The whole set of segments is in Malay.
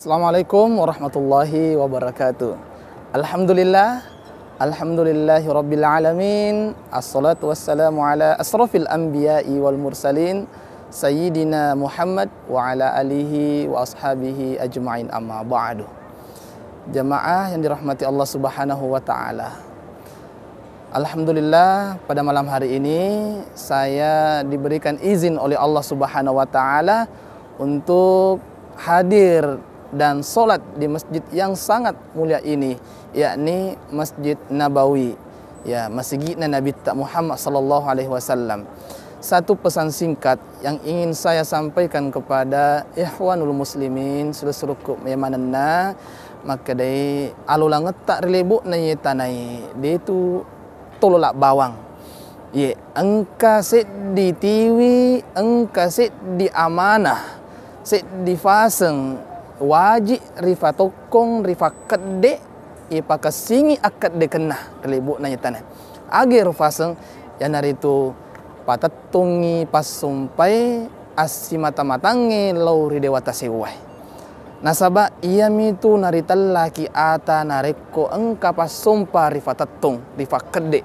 Assalamualaikum warahmatullahi wabarakatuh. Alhamdulillahi rabbil alamin. Assalatu wassalamu ala asrafil anbiya'i wal mursalin Sayyidina Muhammad wa ala alihi wa ashabihi ajma'in, amma ba'du. Jamaah yang dirahmati Allah subhanahu wa ta'ala, alhamdulillah pada malam hari ini saya diberikan izin oleh Allah subhanahu wa ta'ala untuk hadir dan solat di masjid yang sangat mulia ini, yakni Masjid Nabawi, ya, masjidnya Nabi Muhammad sallallahu alaihi wasallam. Satu pesan singkat yang ingin saya sampaikan kepada ikhwanul muslimin seluruh memanana, maka dari alulang tak relebuk na tanai dia tu tololak bawang, ye engka set di tiwi, engka set di amanah, set di faseng wajib rifa tokong rifa kedek ipa kesingi akad de kena relebuk nanya tanah agir faseng yang hari itu patatungi pasumpai asimata matangi lauri dewata sewai nasaba ia mitu narita laki ata nareko engka pasumpa rifa tatung rifa kedek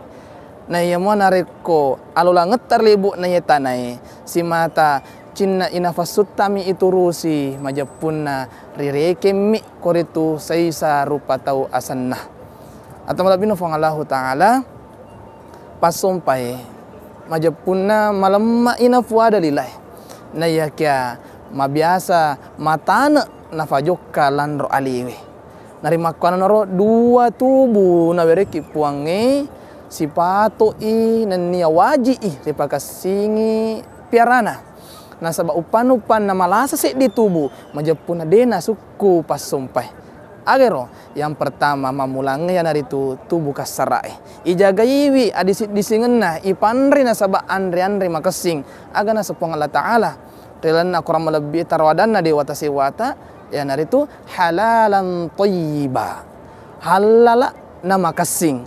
na ia mo nareko alula ngetar lebuk nanya tanah si mata cinna inafasutami itu rusi majapunna rireke mi koritu saisa rupa tau asannah atau malabino fangallahu ta'ala pasumpai majapunna malamma inafuada lilai na yakia mabiasa matana nafajokka landro aliwe narimakwana naro dua tubuh na bereki puange sipato i nania waji i ripakasingi piarana nasaba upan-upan na malasa si di tubuh majapuna dena suku pasumpai agero yang pertama mamulangi yang dari tubuh kasarai ijaga iwi adisit disingena ipanri nasaba andre makasing agana sepong Allah Ta'ala relana kurang melebih tarwadana di wata sewata yang dari itu halalan tayyiba halala na makasing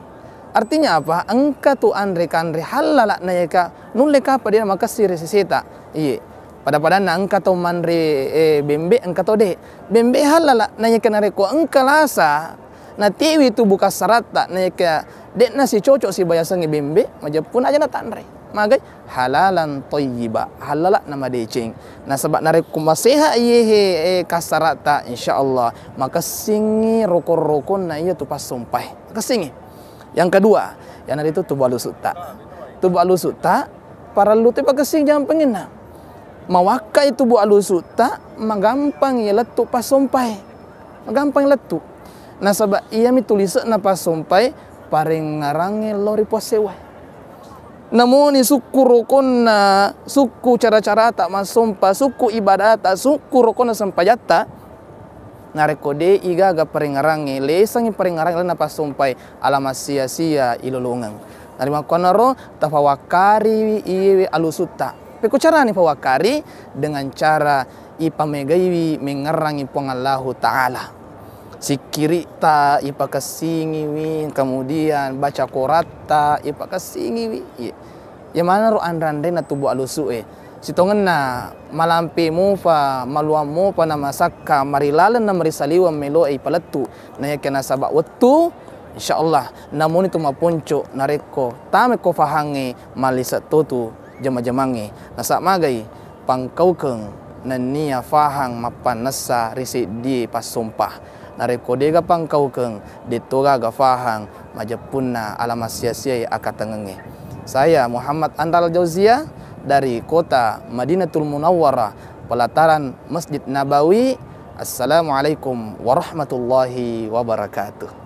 artinya apa engka tu andre halala na yaka nuleka pada dia makasih resisita iya pada engka to manre bembe engka to de bembe halala nanya kena reko engka lasa na tiwi tu buka sarata nanya ke dek nasi cocok si bayasangi bembe majapun aja na tanre magai halalan tayyiba halala nama decing na sebab nareko maseha iye kasarata insyaallah maka singi rokon-rokon na iya tu pasumpai kesingi yang kedua yang ada itu tubuh alusuta para lute pakasing jangan pengena mawaka itu bu alusuta magampang ya letuk pasumpai magampang letuk nasaba ia mitulisa na pasumpai paring ngarange lori posewai namun suku rokona suku cara-cara tak masumpa suku ibadat suku rokona sampajata narekode iga ga paring ngarange lesangi paring ngarange na pasumpai alama sia-sia ilulungang narima konaro tafawakari iwe alusuta peko cara ni pawakari dengan cara ipamegaiwi mengerangi pengallahu ta'ala sikiri ta ipakasingiwi kemudian baca korata ipakasingiwi ya mana ro andrandre na tubuh alusue sitongen na malampe mufa maluam mufa na masaka marilalan na marisaliwa melo ay palatu na yakena sabak wetu insyaallah namun itu mapunco nareko tame ko fahange malisa tutu jama-jamangi nasa magai pangkaukeng nania fahang mapan nasa risi di pasumpah narekodega pangkaukeng ditoga ga fahang majapunna alama sia-sia akatengenge. Saya Muhammad Andal Jauzia dari kota Madinatul Munawwarah pelataran Masjid Nabawi. Assalamualaikum warahmatullahi wabarakatuh.